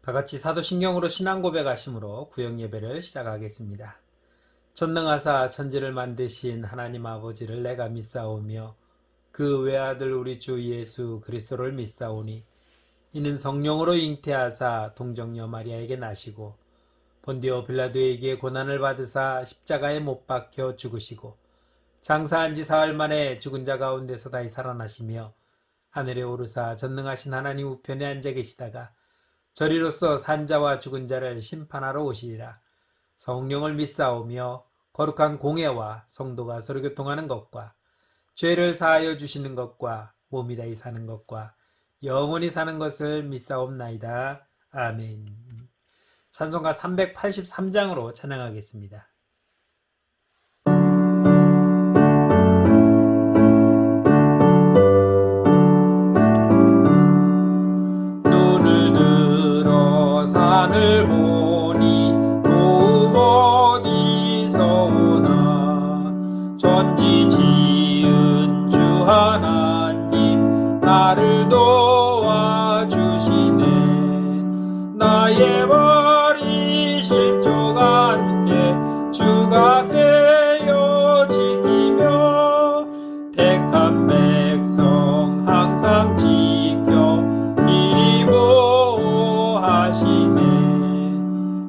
다 같이 사도신경으로 신앙 고백하심으로 구역 예배를 시작하겠습니다. 전능하사 천지를 만드신 하나님 아버지를 내가 믿사오며 그 외아들 우리 주 예수 그리스도를 믿사오니 이는 성령으로 잉태하사 동정녀 마리아에게 나시고 본디오 빌라도에게 고난을 받으사 십자가에 못 박혀 죽으시고 장사한 지 사흘 만에 죽은 자 가운데서 다시 살아나시며 하늘에 오르사 전능하신 하나님 우편에 앉아 계시다가 저리로서 산자와 죽은 자를 심판하러 오시리라. 성령을 믿사오며 거룩한 공예와 성도가 서로 교통하는 것과 죄를 사하여 주시는 것과 몸이 다히 사는 것과 영원히 사는 것을 믿사옵나이다. 아멘. 찬송가 383장으로 찬양하겠습니다. 눈을 들어 산을 보니 도움 어디서 오나. 전지 지은 주 하나님 나를 도와주시네. 나의 발이 실족 않게 주가 되어 지키며 택한 백성 항상 지켜 길이 보호하시네.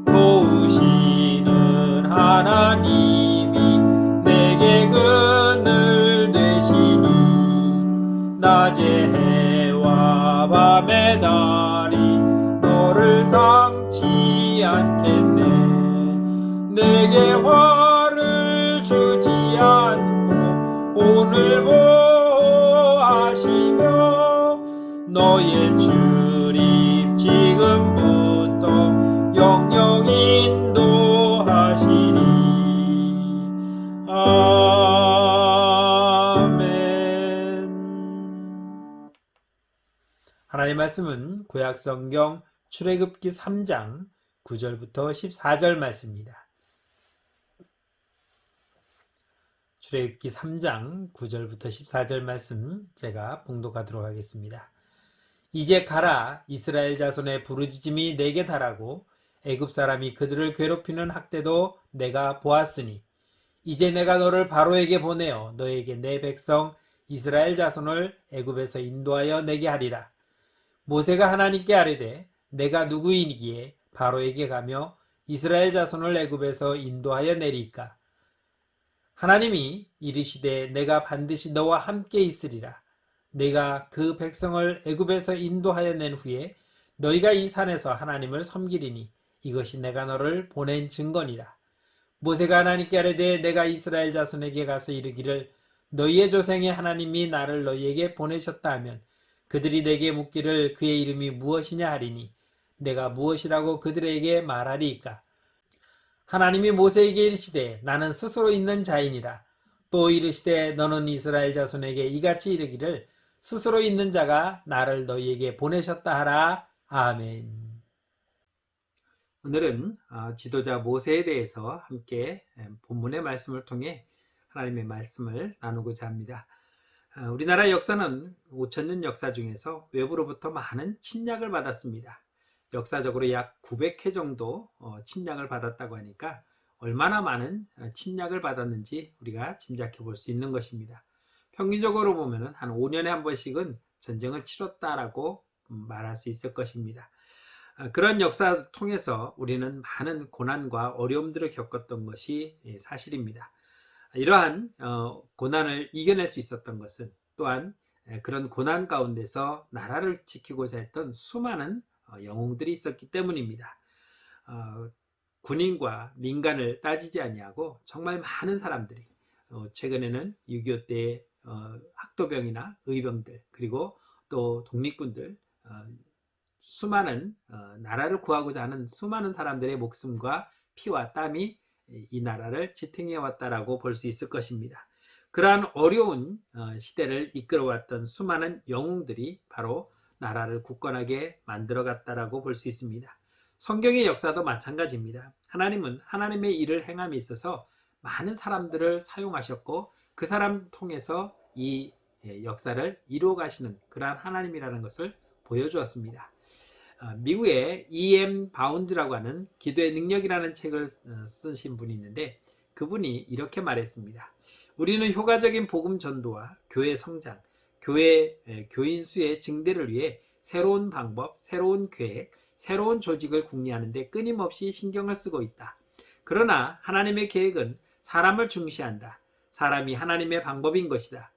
도우시는 하나님이 내게 그늘 되시니 낮의 해와 밤의 달이 너를 상치 않겠네. 내게 화를 주지 않고 오늘 보호하시며 너의 출입 지금부터 영영 인도하시리. 아멘. 하나님의 말씀은 구약성경 출애굽기 3장 9절부터 14절 말씀입니다. 출애굽기 3장 9절부터 14절 말씀 제가 봉독하도록 하겠습니다. 이제 가라. 이스라엘 자손의 부르짖음이 내게 달하고 애굽 사람이 그들을 괴롭히는 학대도 내가 보았으니 이제 내가 너를 바로에게 보내어 너에게 내 백성 이스라엘 자손을 애굽에서 인도하여 내게 하리라. 모세가 하나님께 아뢰되 내가 누구이기에 바로에게 가며 이스라엘 자손을 애굽에서 인도하여 내리까. 하나님이 이르시되 내가 반드시 너와 함께 있으리라. 내가 그 백성을 애굽에서 인도하여 낸 후에 너희가 이 산에서 하나님을 섬기리니 이것이 내가 너를 보낸 증거니라. 모세가 하나님께 아뢰되 내가 이스라엘 자손에게 가서 이르기를 너희의 조상의 하나님이 나를 너희에게 보내셨다 하면 그들이 내게 묻기를 그의 이름이 무엇이냐 하리니 내가 무엇이라고 그들에게 말하리이까. 하나님이 모세에게 이르시되 나는 스스로 있는 자이니라. 또 이르시되 너는 이스라엘 자손에게 이같이 이르기를 스스로 있는 자가 나를 너희에게 보내셨다 하라. 아멘. 오늘은 지도자 모세에 대해서 함께 본문의 말씀을 통해 하나님의 말씀을 나누고자 합니다. 우리나라 역사는 5,000년 역사 중에서 외부로부터 많은 침략을 받았습니다. 역사적으로 약 900회 정도 침략을 받았다고 하니까 얼마나 많은 침략을 받았는지 우리가 짐작해 볼 수 있는 것입니다. 평균적으로 보면 한 5년에 한 번씩은 전쟁을 치렀다라고 말할 수 있을 것입니다. 그런 역사를 통해서 우리는 많은 고난과 어려움들을 겪었던 것이 사실입니다. 이러한 고난을 이겨낼 수 있었던 것은 또한 그런 고난 가운데서 나라를 지키고자 했던 수많은 영웅들이 있었기 때문입니다. 군인과 민간을 따지지 아니하고 정말 많은 사람들이 최근에는 6.25 때 학도병이나 의병들 그리고 또 독립군들 수많은 나라를 구하고자 하는 수많은 사람들의 목숨과 피와 땀이 이 나라를 지탱해 왔다라고 볼 수 있을 것입니다. 그러한 어려운 시대를 이끌어왔던 수많은 영웅들이 바로 나라를 굳건하게 만들어갔다라고 볼 수 있습니다. 성경의 역사도 마찬가지입니다. 하나님은 하나님의 일을 행함에 있어서 많은 사람들을 사용하셨고 그 사람 통해서 이 역사를 이루어 가시는 그러한 하나님이라는 것을 보여주었습니다. 미국의 E.M. 바운드라고 하는 기도의 능력이라는 책을 쓰신 분이 있는데 그분이 이렇게 말했습니다. 우리는 효과적인 복음 전도와 교회 성장, 교회 교인 수의 증대를 위해 새로운 방법, 새로운 계획, 새로운 조직을 궁리하는 데 끊임없이 신경을 쓰고 있다. 그러나 하나님의 계획은 사람을 중시한다. 사람이 하나님의 방법인 것이다.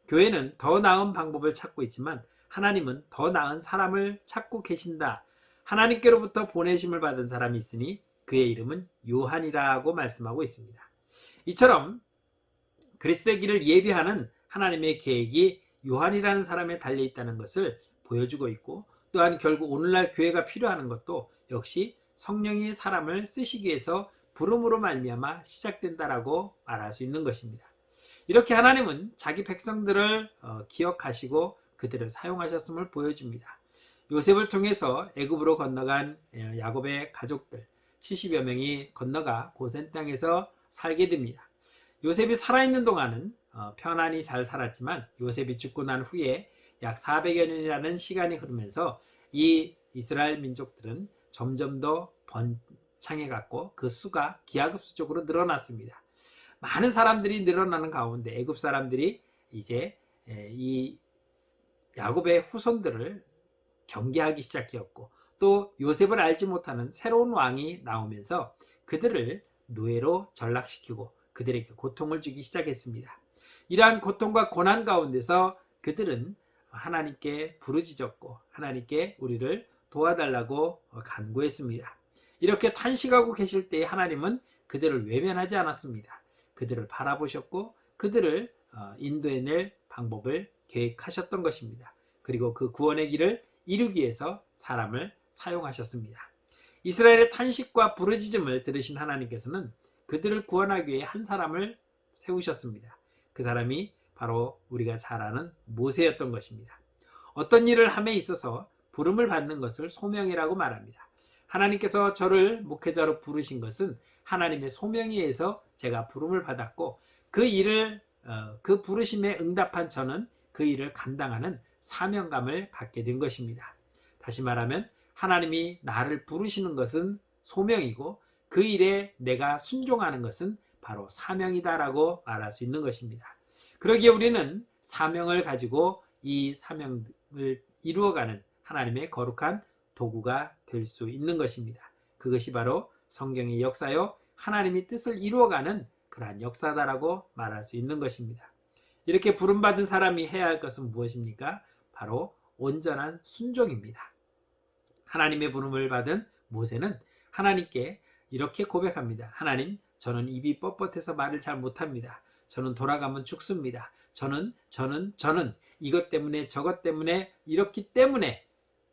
교회는 더 나은 방법을 찾고 있지만 하나님은 더 나은 사람을 찾고 계신다. 하나님께로부터 보내심을 받은 사람이 있으니 그의 이름은 요한이라고 말씀하고 있습니다. 이처럼 그리스도의 길을 예비하는 하나님의 계획이 요한이라는 사람에 달려있다는 것을 보여주고 있고, 또한 결국 오늘날 교회가 필요하는 것도 역시 성령이 사람을 쓰시기 위해서 부름으로 말미암아 시작된다라고 말할 수 있는 것입니다. 이렇게 하나님은 자기 백성들을 기억하시고 그들을 사용하셨음을 보여줍니다. 요셉을 통해서 애굽으로 건너간 야곱의 가족들 70여 명이 건너가 고센 땅에서 살게 됩니다. 요셉이 살아있는 동안은 편안히 잘 살았지만 요셉이 죽고 난 후에 약 400여 년이라는 시간이 흐르면서 이 이스라엘 민족들은 점점 더 번창해갔고 그 수가 기하급수적으로 늘어났습니다. 많은 사람들이 늘어나는 가운데 애굽 사람들이 이제 이 야곱의 후손들을 경계하기 시작했고, 또 요셉을 알지 못하는 새로운 왕이 나오면서 그들을 노예로 전락시키고 그들에게 고통을 주기 시작했습니다. 이러한 고통과 고난 가운데서 그들은 하나님께 부르짖었고 하나님께 우리를 도와달라고 간구했습니다. 이렇게 탄식하고 계실 때 하나님은 그들을 외면하지 않았습니다. 그들을 바라보셨고 그들을 인도해낼 방법을 계획하셨던 것입니다. 그리고 그 구원의 길을 이루기 위해서 사람을 사용하셨습니다. 이스라엘의 탄식과 부르짖음을 들으신 하나님께서는 그들을 구원하기 위해 한 사람을 세우셨습니다. 그 사람이 바로 우리가 잘 아는 모세였던 것입니다. 어떤 일을 함에 있어서 부름을 받는 것을 소명이라고 말합니다. 하나님께서 저를 목회자로 부르신 것은 하나님의 소명에 의해서 제가 부름을 받았고 그 일을 그 부르심에 응답한 저는 그 일을 감당하는 사명감을 갖게 된 것입니다. 다시 말하면 하나님이 나를 부르시는 것은 소명이고 그 일에 내가 순종하는 것은 바로 사명이다라고 말할 수 있는 것입니다. 그러기에 우리는 사명을 가지고 이 사명을 이루어가는 하나님의 거룩한 도구가 될 수 있는 것입니다. 그것이 바로 성경의 역사요 하나님이 뜻을 이루어가는 그러한 역사다라고 말할 수 있는 것입니다. 이렇게 부름받은 사람이 해야 할 것은 무엇입니까? 바로 온전한 순종입니다. 하나님의 부름을 받은 모세는 하나님께 이렇게 고백합니다. 하나님, 저는 입이 뻣뻣해서 말을 잘 못합니다. 저는 돌아가면 죽습니다. 저는 이것 때문에 저것 때문에 이렇기 때문에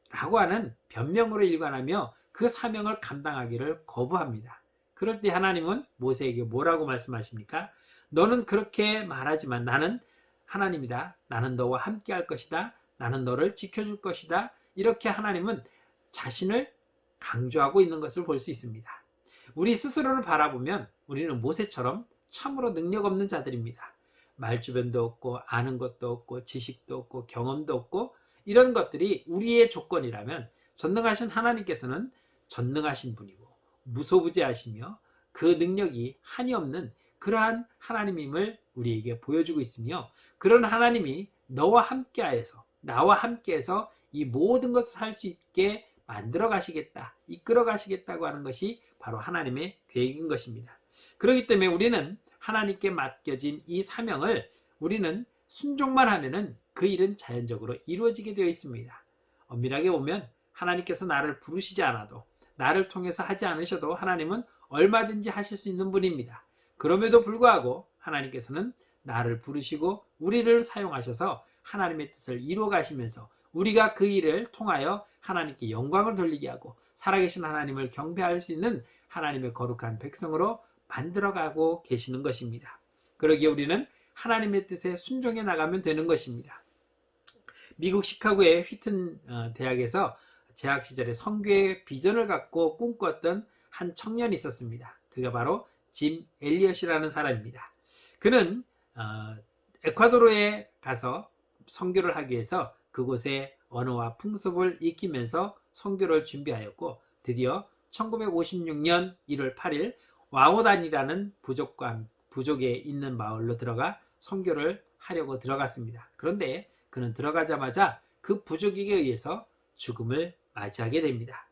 라고 하는 변명으로 일관하며 그 사명을 감당하기를 거부합니다. 그럴 때 하나님은 모세에게 뭐라고 말씀하십니까? 너는 그렇게 말하지만 나는 하나님이다. 나는 너와 함께 할 것이다. 나는 너를 지켜줄 것이다. 이렇게 하나님은 자신을 강조하고 있는 것을 볼 수 있습니다. 우리 스스로를 바라보면 우리는 모세처럼 참으로 능력 없는 자들입니다. 말주변도 없고 아는 것도 없고 지식도 없고 경험도 없고 이런 것들이 우리의 조건이라면 전능하신 하나님께서는 전능하신 분이고 무소부재하시며 그 능력이 한이 없는 그러한 하나님임을 우리에게 보여주고 있으며, 그런 하나님이 너와 함께하여서 나와 함께해서 이 모든 것을 할 수 있게 만들어 가시겠다, 이끌어 가시겠다고 하는 것이 바로 하나님의 계획인 것입니다. 그렇기 때문에 우리는 하나님께 맡겨진 이 사명을 우리는 순종만 하면은 그 일은 자연적으로 이루어지게 되어 있습니다. 엄밀하게 보면 하나님께서 나를 부르시지 않아도, 나를 통해서 하지 않으셔도 하나님은 얼마든지 하실 수 있는 분입니다. 그럼에도 불구하고 하나님께서는 나를 부르시고 우리를 사용하셔서 하나님의 뜻을 이루어 가시면서 우리가 그 일을 통하여 하나님께 영광을 돌리게 하고 살아계신 하나님을 경배할 수 있는 하나님의 거룩한 백성으로 만들어가고 계시는 것입니다. 그러기에 우리는 하나님의 뜻에 순종해 나가면 되는 것입니다. 미국 시카고의 휘튼 대학에서 재학 시절에 선교의 비전을 갖고 꿈꿨던 한 청년이 있었습니다. 그가 바로 짐 엘리엇이라는 사람입니다. 그는 에콰도르에 가서 선교를 하기 위해서 그곳의 언어와 풍습을 익히면서 선교를 준비하였고 드디어 1956년 1월 8일 와오단이라는 부족에 있는 마을로 들어가 선교를 하려고 들어갔습니다. 그런데 그는 들어가자마자 그 부족에게 의해서 죽음을 맞이하게 됩니다.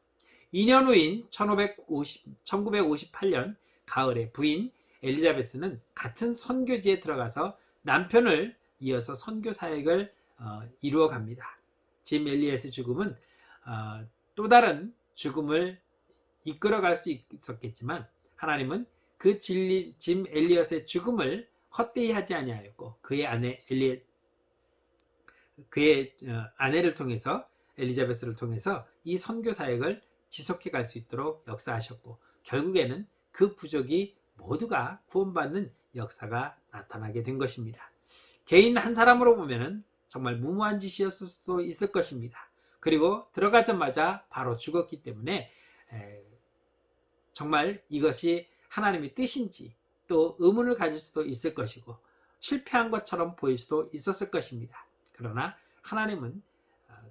2년 후인 1958년 가을에 부인 엘리자베스는 같은 선교지에 들어가서 남편을 이어서 선교 사역을 이루어 갑니다. 짐 엘리엇의 죽음은 또 다른 죽음을 이끌어갈 수 있었겠지만 하나님은 그 짐 엘리엇의 죽음을 헛되이 하지 아니하였고 그의 아내를 통해서 엘리자베스를 통해서 이 선교 사역을 지속해 갈 수 있도록 역사하셨고 결국에는 그 부족이 모두가 구원받는 역사가 나타나게 된 것입니다. 개인 한 사람으로 보면 정말 무모한 짓이었을 수도 있을 것입니다. 그리고 들어가자마자 바로 죽었기 때문에 정말 이것이 하나님의 뜻인지 또 의문을 가질 수도 있을 것이고 실패한 것처럼 보일 수도 있었을 것입니다. 그러나 하나님은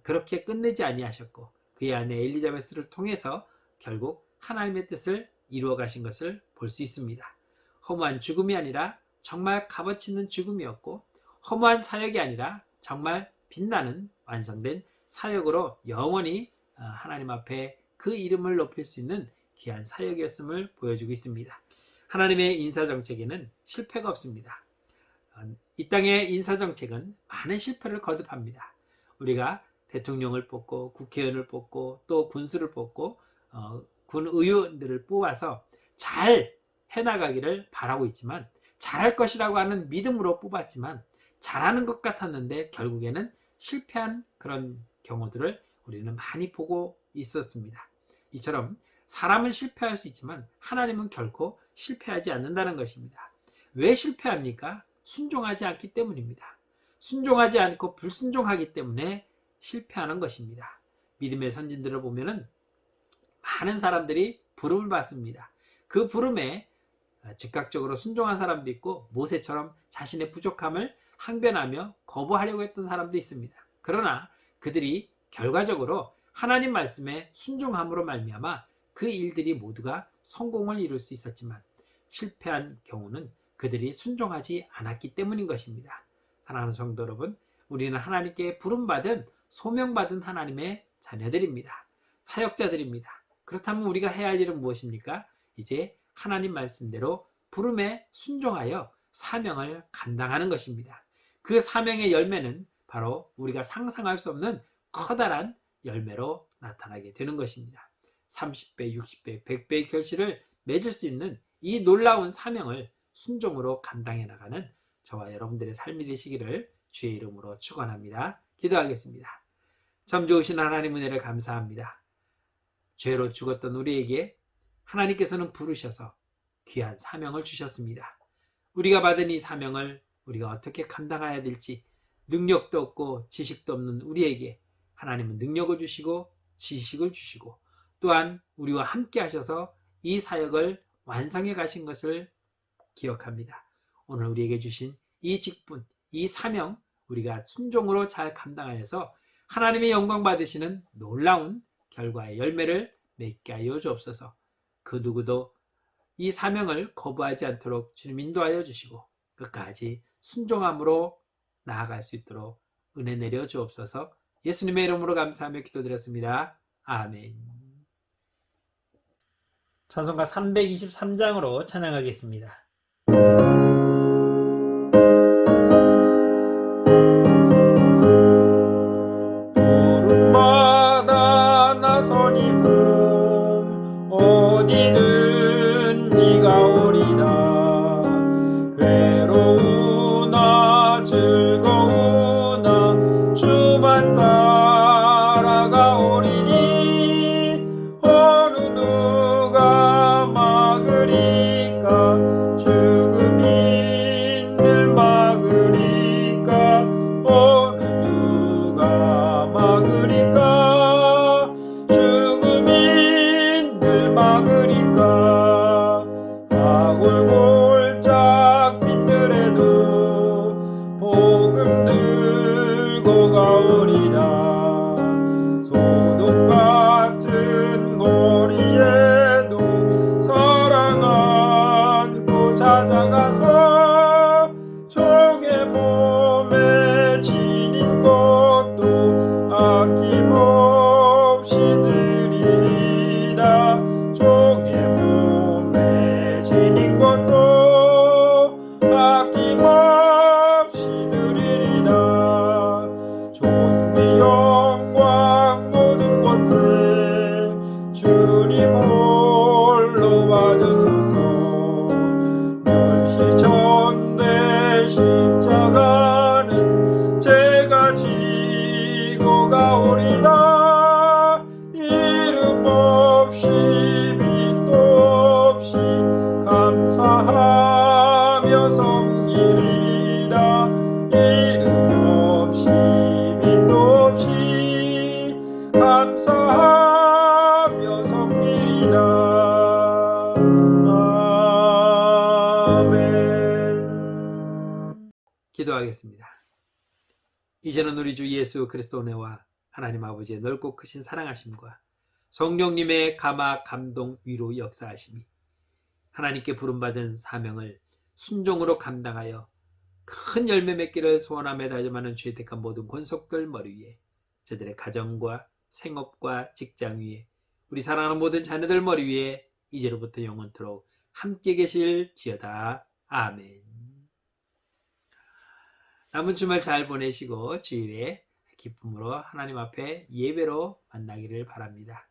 그렇게 끝내지 아니하셨고 그의 아내 엘리자베스를 통해서 결국 하나님의 뜻을 이루어 가신 것을 볼 수 있습니다. 허무한 죽음이 아니라 정말 값어치 있는 죽음이었고 허무한 사역이 아니라 정말 빛나는 완성된 사역으로 영원히 하나님 앞에 그 이름을 높일 수 있는 귀한 사역이었음을 보여주고 있습니다. 하나님의 인사정책에는 실패가 없습니다. 이 땅의 인사정책은 많은 실패를 거듭합니다. 우리가 대통령을 뽑고 국회의원을 뽑고 또 군수를 뽑고 군의원들을 뽑아서 잘 해나가기를 바라고 있지만 잘할 것이라고 하는 믿음으로 뽑았지만 잘하는 것 같았는데 결국에는 실패한 그런 경우들을 우리는 많이 보고 있었습니다. 이처럼 사람은 실패할 수 있지만 하나님은 결코 실패하지 않는다는 것입니다. 왜 실패합니까? 순종하지 않기 때문입니다. 순종하지 않고 불순종하기 때문에 실패하는 것입니다. 믿음의 선진들을 보면은 많은 사람들이 부름을 받습니다. 그 부름에 즉각적으로 순종한 사람도 있고 모세처럼 자신의 부족함을 항변하며 거부하려고 했던 사람도 있습니다. 그러나 그들이 결과적으로 하나님 말씀에 순종함으로 말미암아 그 일들이 모두가 성공을 이룰 수 있었지만 실패한 경우는 그들이 순종하지 않았기 때문인 것입니다. 사랑하는 성도 여러분, 우리는 하나님께 부름받은 소명받은 하나님의 자녀들입니다. 사역자들입니다. 그렇다면 우리가 해야 할 일은 무엇입니까? 이제 하나님 말씀대로 부름에 순종하여 사명을 감당하는 것입니다. 그 사명의 열매는 바로 우리가 상상할 수 없는 커다란 열매로 나타나게 되는 것입니다. 30배, 60배, 100배의 결실을 맺을 수 있는 이 놀라운 사명을 순종으로 감당해 나가는 저와 여러분들의 삶이 되시기를 주의 이름으로 축원합니다. 기도하겠습니다. 참 좋으신 하나님 은혜를 감사합니다. 죄로 죽었던 우리에게 하나님께서는 부르셔서 귀한 사명을 주셨습니다. 우리가 받은 이 사명을 우리가 어떻게 감당해야 될지 능력도 없고 지식도 없는 우리에게 하나님은 능력을 주시고 지식을 주시고 또한 우리와 함께 하셔서 이 사역을 완성해 가신 것을 기억합니다. 오늘 우리에게 주신 이 직분, 이 사명 우리가 순종으로 잘 감당하여서 하나님의 영광 받으시는 놀라운 결과의 열매를 맺게 하여 주옵소서. 그 누구도 이 사명을 거부하지 않도록 주님 인도하여 주시고 끝까지 순종함으로 나아갈 수 있도록 은혜 내려 주옵소서. 예수님의 이름으로 감사하며 기도드렸습니다. 아멘. 찬송가 323장으로 찬양하겠습니다. 부름받아 나서니 몸 어디든지 가오리다. 괴로우나 즐거우나 주만 따라가오리니 어느 누가 막으리까 죽음인들 막으리까 어느 누가 막으리까 죽음인들 막으리까 아골골짝 빈들에도 복음 들고 가오리라. 소돔과 아낌없이 드리리다. 종의 몸에 지닌 것도 아낌없이 드리리다. 존귀 영광 모든 것을 주님 홀로 받으소서. 멸실천대 십자가는 제가 지고 가오리다. 이름 없이 빛도 없이 감사하며 섬기리다. 이름 없이 빛도 없이 감사하며 섬기리다. 아멘. 기도하겠습니다. 이제는 우리 주 예수 그리스도 은혜와 하나님 아버지의 넓고 크신 사랑하심과 성령님의 감화 감동 위로 역사하심이 하나님께 부름받은 사명을 순종으로 감당하여 큰 열매 맺기를 소원하며 다짐하는 주의 택한 모든 권속들 머리 위에, 저들의 가정과 생업과 직장 위에, 우리 사랑하는 모든 자녀들 머리 위에 이제로부터 영원토록 함께 계실지어다. 아멘. 남은 주말 잘 보내시고 주일에 기쁨으로 하나님 앞에 예배로 만나기를 바랍니다.